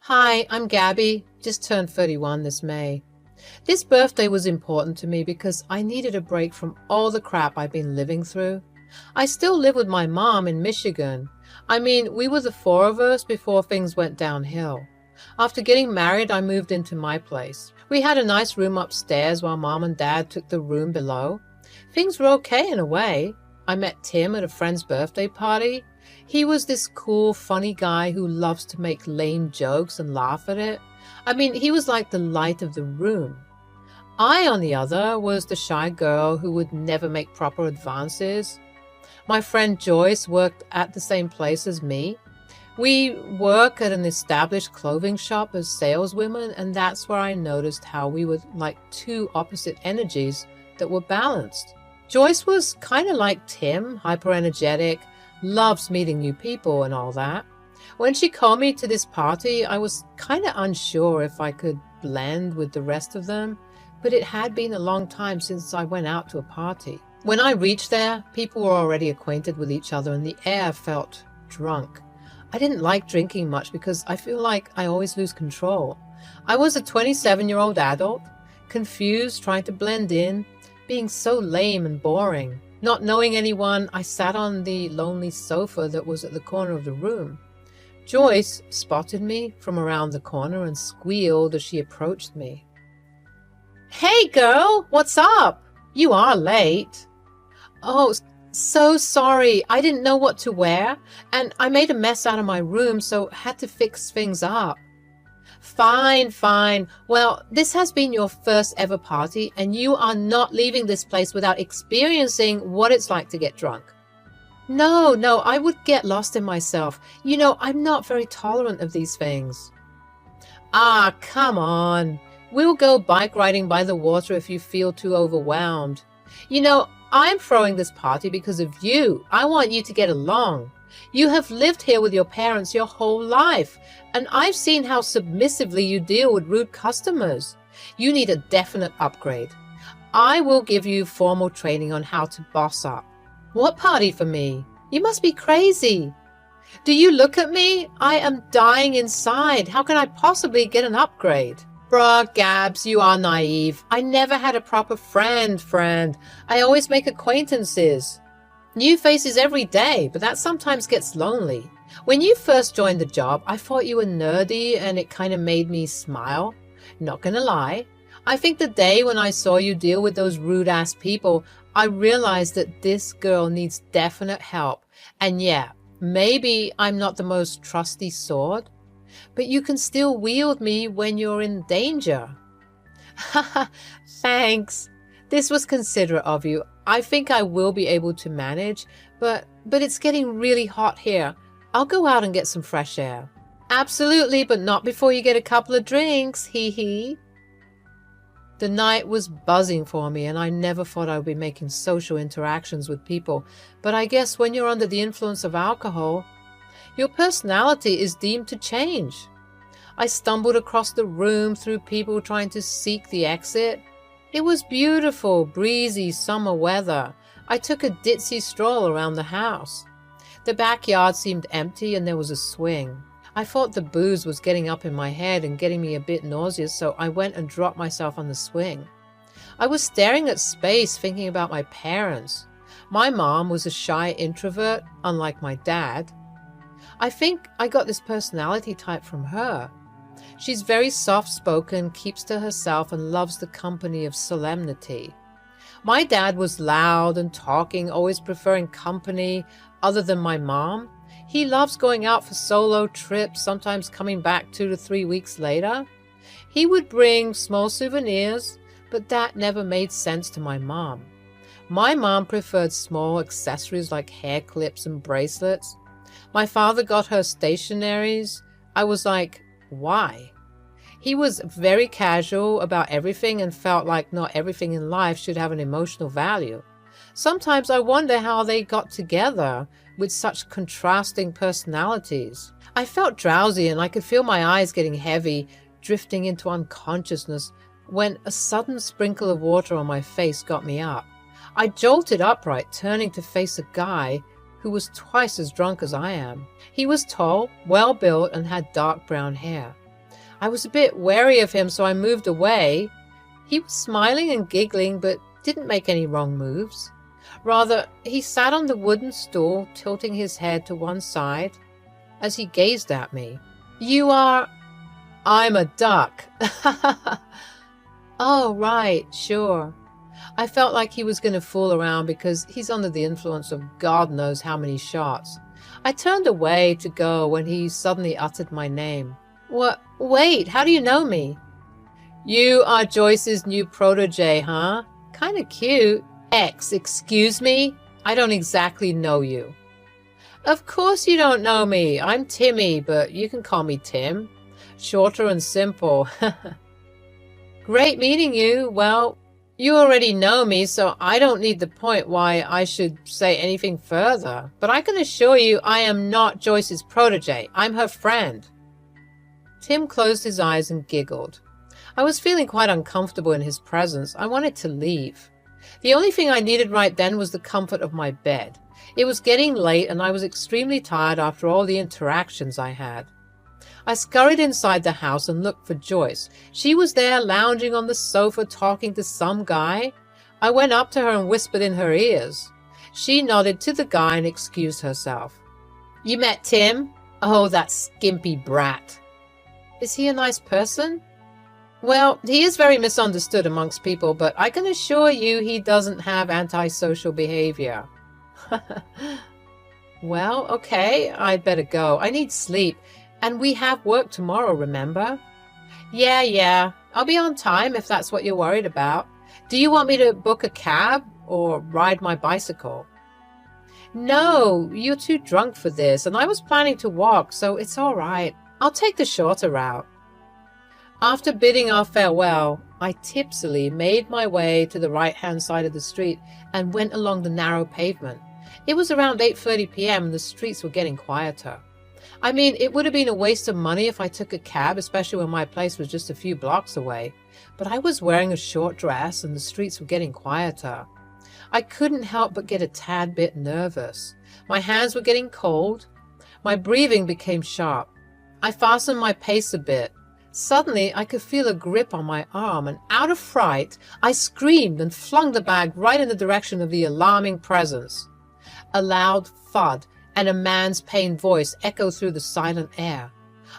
Hi, I'm Gabby, just turned 31 this May. This birthday was important to me because I needed a break from all the crap I've been living through. I still live with my mom in Michigan. We were the four of us before things went downhill. After getting married, I moved into my place. We had a nice room upstairs while mom and dad took the room below. Things were okay in a way. I met Tim at a friend's birthday party. He was this cool, funny guy who loves to make lame jokes and laugh at it. He was like the light of the room. I, on the other, was the shy girl who would never make proper advances. My friend Joyce worked at the same place as me. We work at an established clothing shop as saleswomen, and that's where I noticed how we were like two opposite energies that were balanced. Joyce was kind of like Tim, hyper-energetic, loves meeting new people and all that. When she called me to this party, I was kind of unsure if I could blend with the rest of them, but it had been a long time since I went out to a party. When I reached there, people were already acquainted with each other and the air felt drunk. I didn't like drinking much because I feel like I always lose control. I was a 27-year-old adult, confused, trying to blend in, being so lame and boring. Not knowing anyone, I sat on the lonely sofa that was at the corner of the room. Joyce spotted me from around the corner and squealed as she approached me. "Hey girl, what's up? You are late." "Oh, so sorry. I didn't know what to wear, and I made a mess out of my room, so had to fix things up." Fine. Well, this has been your first ever party, and you are not leaving this place without experiencing what it's like to get drunk. No, I would get lost in myself. I'm not very tolerant of these things. Ah, come on. We'll go bike riding by the water if you feel too overwhelmed. I'm throwing this party because of you. I want you to get along. You have lived here with your parents your whole life, and I've seen how submissively you deal with rude customers. You need a definite upgrade. I will give you formal training on how to boss up. What party for me? You must be crazy. Do you look at me? I am dying inside. How can I possibly get an upgrade? Bruh, Gabs, you are naive. I never had a proper friend. I always make acquaintances. New faces every day, but that sometimes gets lonely. When you first joined the job, I thought you were nerdy and it kind of made me smile. Not gonna lie. I think the day when I saw you deal with those rude-ass people, I realized that this girl needs definite help. And yeah, maybe I'm not the most trusty sword, but you can still wield me when you're in danger. Haha, thanks. This was considerate of you. I think I will be able to manage, but it's getting really hot here. I'll go out and get some fresh air. Absolutely, but not before you get a couple of drinks, hee hee. The night was buzzing for me, and I never thought I would be making social interactions with people, but I guess when you're under the influence of alcohol, your personality is deemed to change. I stumbled across the room through people trying to seek the exit. It was beautiful, breezy summer weather. I took a ditzy stroll around the house. The backyard seemed empty and there was a swing. I thought the booze was getting up in my head and getting me a bit nauseous, so I went and dropped myself on the swing. I was staring at space, thinking about my parents. My mom was a shy introvert, unlike my dad. I think I got this personality type from her. She's very soft-spoken, keeps to herself, and loves the company of solemnity. My dad was loud and talking, always preferring company other than my mom. He loves going out for solo trips, sometimes coming back 2 to 3 weeks later. He would bring small souvenirs, but that never made sense to my mom. My mom preferred small accessories like hair clips and bracelets. My father got her stationaries. I was like, why? He was very casual about everything and felt like not everything in life should have an emotional value. Sometimes I wonder how they got together with such contrasting personalities. I felt drowsy and I could feel my eyes getting heavy, drifting into unconsciousness, when a sudden sprinkle of water on my face got me up. I jolted upright, turning to face a guy who was twice as drunk as I am. He was tall, well-built, and had dark brown hair. I was a bit wary of him, so I moved away. He was smiling and giggling, but didn't make any wrong moves. Rather, he sat on the wooden stool, tilting his head to one side as he gazed at me. "You are—" "I'm a duck." "Oh, right, sure." I felt like he was going to fool around because he's under the influence of God knows how many shots. I turned away to go when he suddenly uttered my name. "What? Wait, how do you know me?" "You are Joyce's new protege, huh? Kind of cute." Excuse me? I don't exactly know you." "Of course you don't know me. I'm Timmy, but you can call me Tim. Shorter and simple." "Great meeting you. Well, you already know me, so I don't need the point why I should say anything further. But I can assure you I am not Joyce's protege. I'm her friend." Tim closed his eyes and giggled. I was feeling quite uncomfortable in his presence. I wanted to leave. The only thing I needed right then was the comfort of my bed. It was getting late and I was extremely tired after all the interactions I had. I scurried inside the house and looked for Joyce. She was there lounging on the sofa talking to some guy. I went up to her and whispered in her ears. She nodded to the guy and excused herself. "You met Tim? Oh, that skimpy brat." "Is he a nice person?" "Well, he is very misunderstood amongst people, but I can assure you he doesn't have antisocial behavior." "Well, okay, I'd better go. I need sleep, and we have work tomorrow, remember?" Yeah, I'll be on time if that's what you're worried about. Do you want me to book a cab or ride my bicycle?" "No, you're too drunk for this, and I was planning to walk, so it's all right. I'll take the shorter route." After bidding our farewell, I tipsily made my way to the right-hand side of the street and went along the narrow pavement. It was around 8:30 p.m. and the streets were getting quieter. I mean, it would have been a waste of money if I took a cab, especially when my place was just a few blocks away. But I was wearing a short dress and the streets were getting quieter. I couldn't help but get a tad bit nervous. My hands were getting cold. My breathing became sharp. I fastened my pace a bit. Suddenly, I could feel a grip on my arm, and out of fright, I screamed and flung the bag right in the direction of the alarming presence. A loud thud and a man's pained voice echoed through the silent air.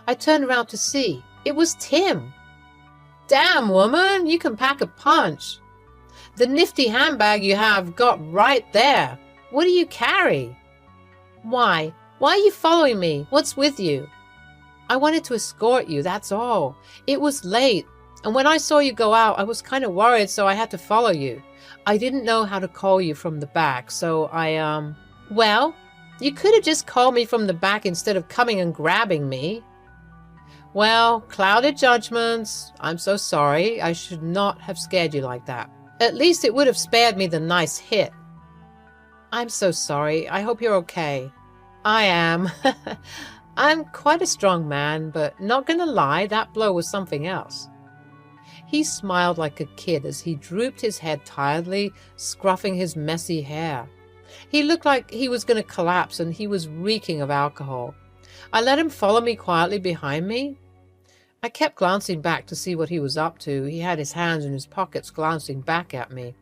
I turned around to see. It was Tim. "Damn, woman, you can pack a punch. The nifty handbag you have got right there. What do you carry?" Why are you following me? What's with you?" "I wanted to escort you, that's all. It was late, and when I saw you go out, I was kind of worried, so I had to follow you. I didn't know how to call you from the back, so Well, you could have just called me from the back instead of coming and grabbing me." "Well, clouded judgments. I'm so sorry. I should not have scared you like that. At least it would have spared me the nice hit." "I'm so sorry. I hope you're okay." "I am." "I'm quite a strong man, but not gonna lie, that blow was something else." He smiled like a kid as he drooped his head tiredly, scruffing his messy hair. He looked like he was going to collapse, and he was reeking of alcohol. I let him follow me quietly behind me. I kept glancing back to see what he was up to. He had his hands in his pockets, glancing back at me.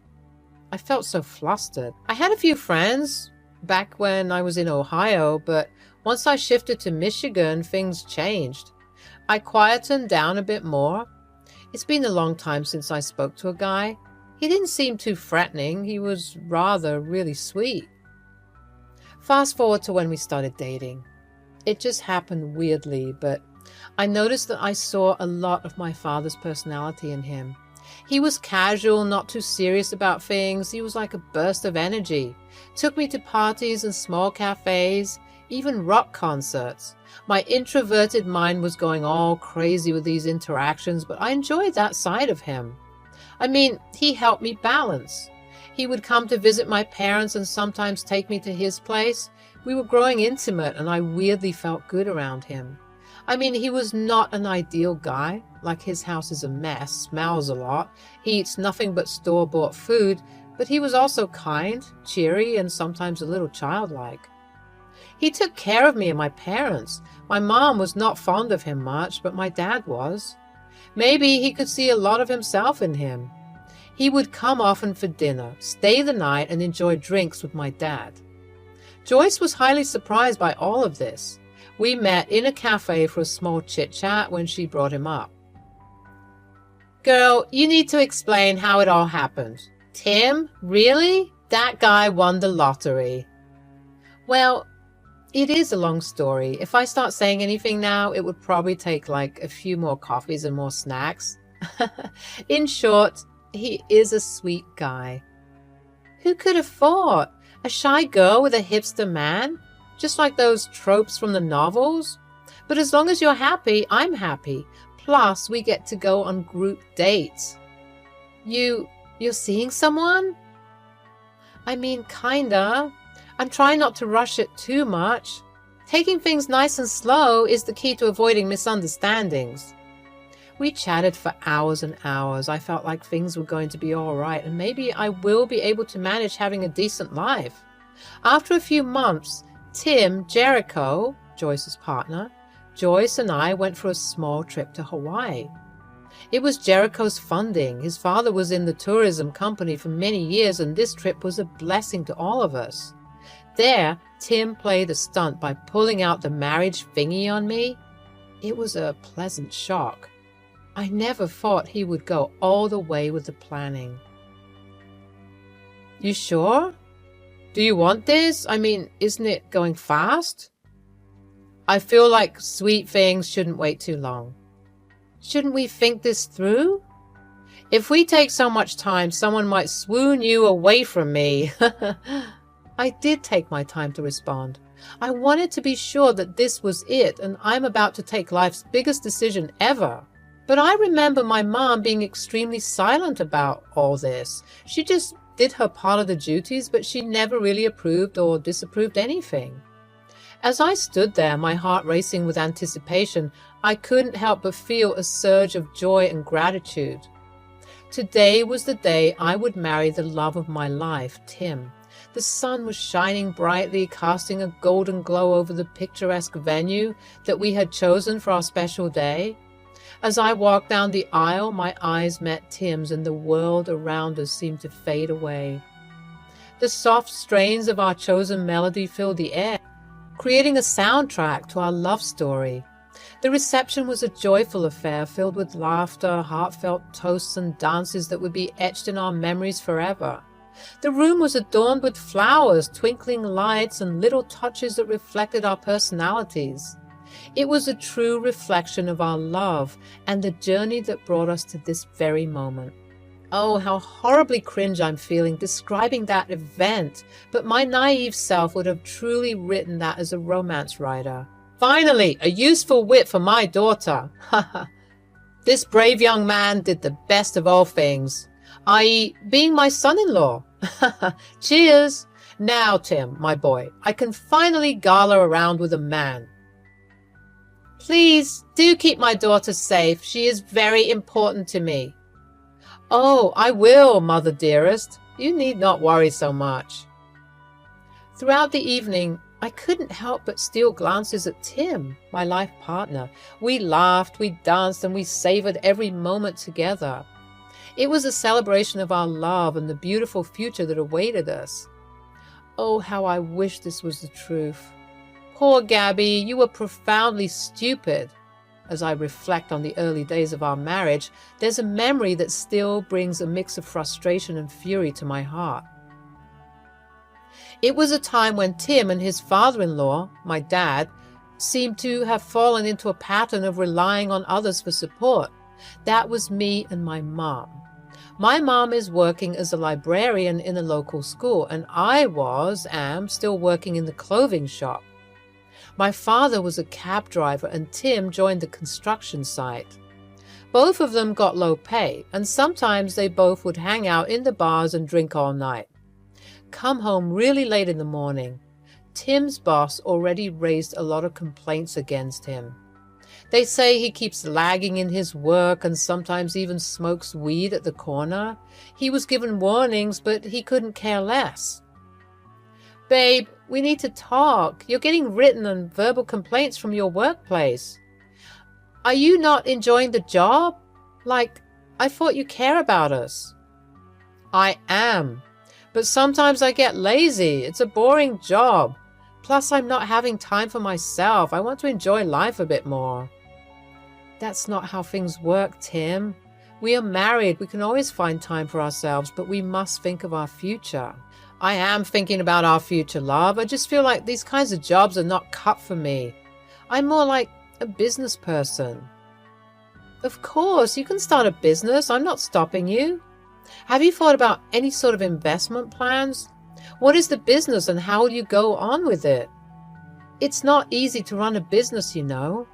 I felt so flustered. I had a few friends back when I was in Ohio, but once I shifted to Michigan, things changed. I quietened down a bit more. It's been a long time since I spoke to a guy. He didn't seem too threatening. He was rather really sweet. Fast forward to when we started dating. It just happened weirdly, but I noticed that I saw a lot of my father's personality in him. He was casual, not too serious about things. He was like a burst of energy. Took me to parties and small cafes, even rock concerts. My introverted mind was going all crazy with these interactions, but I enjoyed that side of him. I mean, he helped me balance. He would come to visit my parents and sometimes take me to his place. We were growing intimate, and I weirdly felt good around him. I mean, he was not an ideal guy. Like, his house is a mess, smells a lot. He eats nothing but store-bought food, but he was also kind, cheery, and sometimes a little childlike. He took care of me and my parents. My mom was not fond of him much, but my dad was. Maybe he could see a lot of himself in him. He would come often for dinner, stay the night, and enjoy drinks with my dad. Joyce was highly surprised by all of this. We met in a cafe for a small chit-chat when she brought him up. Girl, you need to explain how it all happened. Tim? Really? That guy won the lottery. Well, it is a long story. If I start saying anything now, it would probably take like a few more coffees and more snacks. In short, he is a sweet guy. Who could have thought? A shy girl with a hipster man? Just like those tropes from the novels? But as long as you're happy, I'm happy. Plus, we get to go on group dates. You're seeing someone? I mean, kinda. I'm trying not to rush it too much. Taking things nice and slow is the key to avoiding misunderstandings. We chatted for hours and hours. I felt like things were going to be all right, and maybe I will be able to manage having a decent life. After a few months, Tim Jericho, Joyce's partner, Joyce and I went for a small trip to Hawaii. It was Jericho's funding. His father was in the tourism company for many years, and this trip was a blessing to all of us. There, Tim played a stunt by pulling out the marriage thingy on me. It was a pleasant shock. I never thought he would go all the way with the planning. You sure? Do you want this? I mean, isn't it going fast? I feel like sweet things shouldn't wait too long. Shouldn't we think this through? If we take so much time, someone might swoon you away from me. I did take my time to respond. I wanted to be sure that this was it, and I'm about to take life's biggest decision ever. But I remember my mom being extremely silent about all this. She just did her part of the duties, but she never really approved or disapproved anything. As I stood there, my heart racing with anticipation, I couldn't help but feel a surge of joy and gratitude. Today was the day I would marry the love of my life, Tim. The sun was shining brightly, casting a golden glow over the picturesque venue that we had chosen for our special day. As I walked down the aisle, my eyes met Tim's, and the world around us seemed to fade away. The soft strains of our chosen melody filled the air, creating a soundtrack to our love story. The reception was a joyful affair filled with laughter, heartfelt toasts, and dances that would be etched in our memories forever. The room was adorned with flowers, twinkling lights, and little touches that reflected our personalities. It was a true reflection of our love and the journey that brought us to this very moment. Oh, how horribly cringe I'm feeling describing that event, but my naive self would have truly written that as a romance writer. Finally, a useful wit for my daughter. This brave young man did the best of all things, i.e., being my son-in-law. Cheers! Now, Tim, my boy, I can finally gala around with a man. Please, do keep my daughter safe. She is very important to me. Oh, I will, mother dearest. You need not worry so much. Throughout the evening, I couldn't help but steal glances at Tim, my life partner. We laughed, we danced, and we savored every moment together. It was a celebration of our love and the beautiful future that awaited us. Oh, how I wish this was the truth. Poor Gabby, you were profoundly stupid. As I reflect on the early days of our marriage, there's a memory that still brings a mix of frustration and fury to my heart. It was a time when Tim and his father-in-law, my dad, seemed to have fallen into a pattern of relying on others for support. That was me and my mom. My mom is working as a librarian in a local school, and I am still working in the clothing shop. My father was a cab driver, and Tim joined the construction site. Both of them got low pay, and sometimes they both would hang out in the bars and drink all night. Come home really late in the morning. Tim's boss already raised a lot of complaints against him. They say he keeps lagging in his work and sometimes even smokes weed at the corner. He was given warnings, but he couldn't care less. Babe, we need to talk. You're getting written and verbal complaints from your workplace. Are you not enjoying the job? Like, I thought you care about us. I am. But sometimes I get lazy. It's a boring job. Plus, I'm not having time for myself. I want to enjoy life a bit more. That's not how things work, Tim. We are married. We can always find time for ourselves, but we must think of our future. I am thinking about our future, love. I just feel like these kinds of jobs are not cut for me. I'm more like a business person. Of course, you can start a business. I'm not stopping you. Have you thought about any sort of investment plans? What is the business and how will you go on with it? It's not easy to run a business, you know.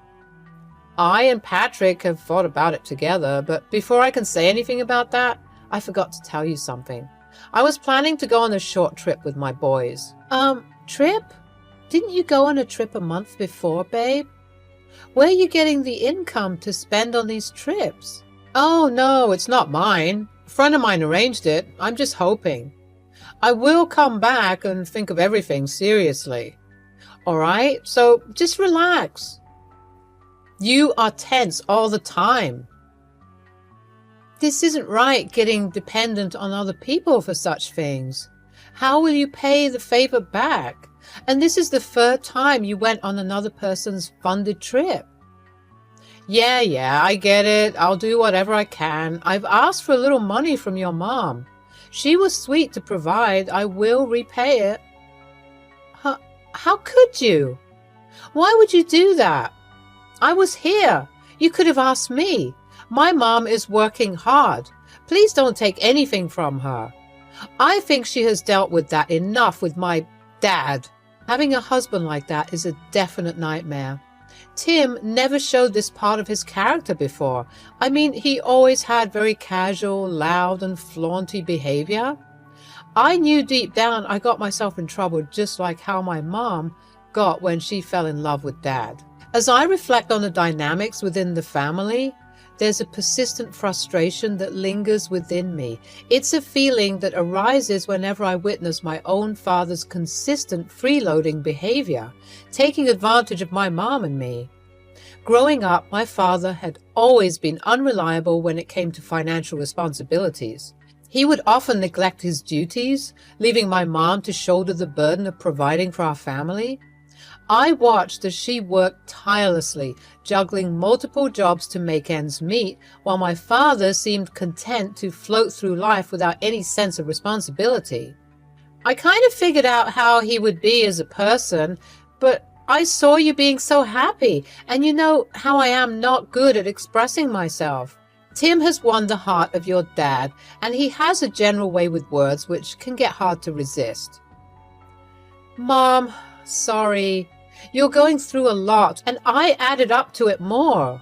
I and Patrick have thought about it together, but before I can say anything about that, I forgot to tell you something. I was planning to go on a short trip with my boys. Trip? Didn't you go on a trip a month before, babe? Where are you getting the income to spend on these trips? Oh, no, it's not mine. A friend of mine arranged it. I'm just hoping. I will come back and think of everything seriously. All right? So just relax. You are tense all the time. This isn't right, getting dependent on other people for such things. How will you pay the favor back? And this is the third time you went on another person's funded trip. Yeah, I get it. I'll do whatever I can. I've asked for a little money from your mom. She was sweet to provide. I will repay it. How could you? Why would you do that? I was here. You could have asked me. My mom is working hard. Please don't take anything from her. I think she has dealt with that enough with my dad. Having a husband like that is a definite nightmare. Tim never showed this part of his character before. I mean, he always had very casual, loud, and flaunty behavior. I knew deep down I got myself in trouble just like how my mom got when she fell in love with Dad. As I reflect on the dynamics within the family, there's a persistent frustration that lingers within me. It's a feeling that arises whenever I witness my own father's consistent freeloading behavior, taking advantage of my mom and me. Growing up, my father had always been unreliable when it came to financial responsibilities. He would often neglect his duties, leaving my mom to shoulder the burden of providing for our family. I watched as she worked tirelessly, juggling multiple jobs to make ends meet, while my father seemed content to float through life without any sense of responsibility. I kind of figured out how he would be as a person, but I saw you being so happy, and you know how I am not good at expressing myself. Tim has won the heart of your dad, and he has a general way with words which can get hard to resist. Mom, sorry. You're going through a lot, and I added up to it more.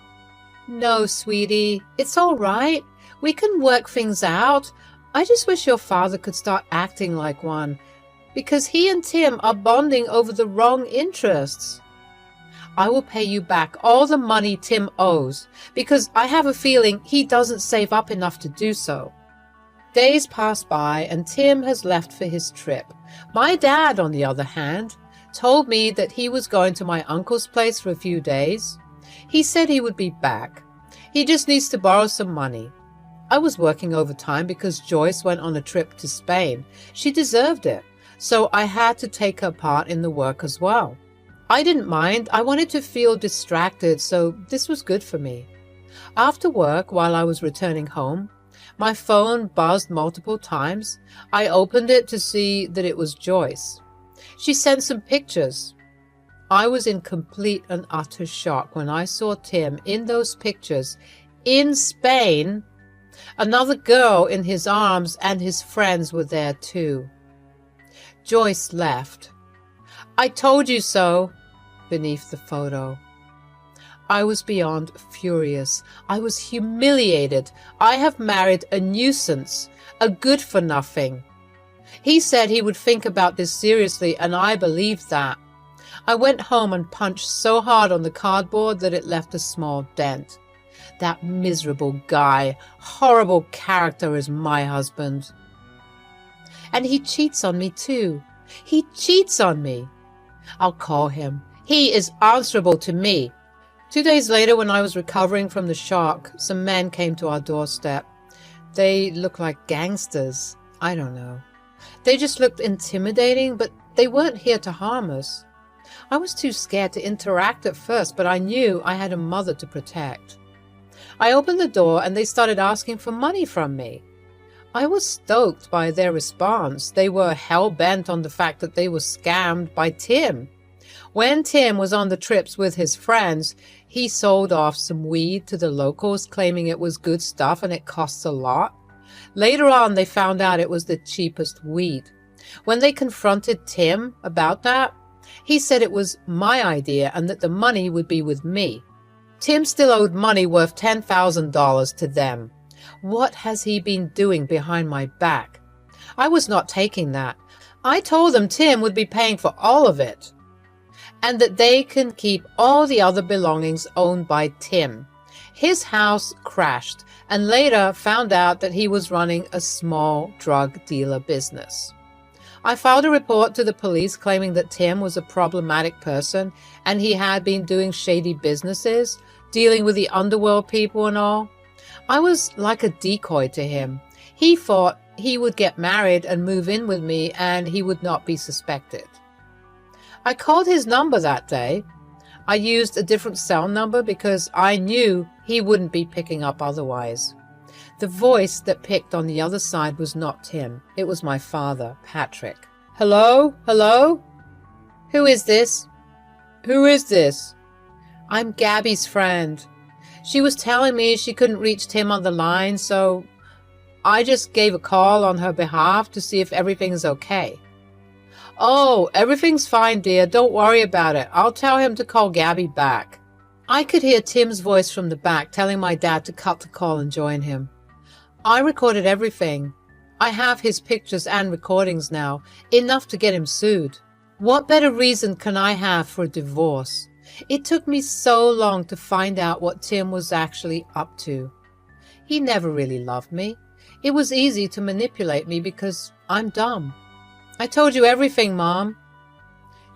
No, sweetie, it's all right. We can work things out. I just wish your father could start acting like one, because he and Tim are bonding over the wrong interests. I will pay you back all the money Tim owes, because I have a feeling he doesn't save up enough to do so. Days pass by, and Tim has left for his trip. My dad, on the other hand, told me that he was going to my uncle's place for a few days. He said he would be back. He just needs to borrow some money. I was working overtime because Joyce went on a trip to Spain. She deserved it, so I had to take her part in the work as well. I didn't mind. I wanted to feel distracted, so this was good for me. After work, while I was returning home, my phone buzzed multiple times. I opened it to see that it was Joyce. She sent some pictures. I was in complete and utter shock when I saw Tim in those pictures in Spain. Another girl in his arms and his friends were there too. Joyce left. I told you so, beneath the photo. I was beyond furious. I was humiliated. I have married a nuisance, a good-for-nothing. He said he would think about this seriously, and I believed that. I went home and punched so hard on the cardboard that it left a small dent. That miserable guy, horrible character is my husband. And he cheats on me too. He cheats on me. I'll call him. He is answerable to me. 2 days later, when I was recovering from the shock, some men came to our doorstep. They looked like gangsters. I don't know. They just looked intimidating, but they weren't here to harm us. I was too scared to interact at first, but I knew I had a mother to protect. I opened the door and they started asking for money from me. I was stoked by their response. They were hell-bent on the fact that they were scammed by Tim. When Tim was on the trips with his friends, he sold off some weed to the locals, claiming it was good stuff and it costs a lot. Later on, they found out it was the cheapest weed. When they confronted Tim about that, he said it was my idea and that the money would be with me. Tim still owed money worth $10,000 to them. What has he been doing behind my back? I was not taking that. I told them Tim would be paying for all of it, and that they can keep all the other belongings owned by Tim. His house crashed, and later found out that he was running a small drug dealer business. I filed a report to the police claiming that Tim was a problematic person and he had been doing shady businesses, dealing with the underworld people and all. I was like a decoy to him. He thought he would get married and move in with me and he would not be suspected. I called his number that day. I used a different cell number because I knew he wouldn't be picking up otherwise. The voice that picked on the other side was not Tim. It was my father, Patrick. Hello? Hello? Who is this? Who is this? I'm Gabby's friend. She was telling me she couldn't reach Tim on the line, so I just gave a call on her behalf to see if everything's okay. Oh, everything's fine, dear. Don't worry about it. I'll tell him to call Gabby back. I could hear Tim's voice from the back telling my dad to cut the call and join him. I recorded everything. I have his pictures and recordings now, enough to get him sued. What better reason can I have for a divorce? It took me so long to find out what Tim was actually up to. He never really loved me. It was easy to manipulate me because I'm dumb. I told you everything, Mom.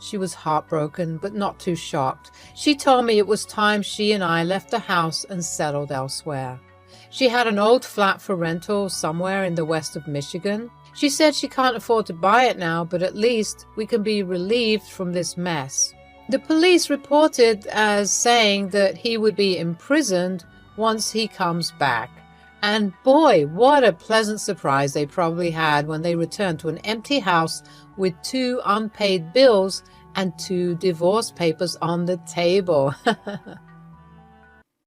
She was heartbroken, but not too shocked. She told me it was time she and I left the house and settled elsewhere. She had an old flat for rental somewhere in the west of Michigan. She said she can't afford to buy it now, but at least we can be relieved from this mess. The police reported as saying that he would be imprisoned once he comes back. And boy, what a pleasant surprise they probably had when they returned to an empty house with 2 unpaid bills and 2 divorce papers on the table.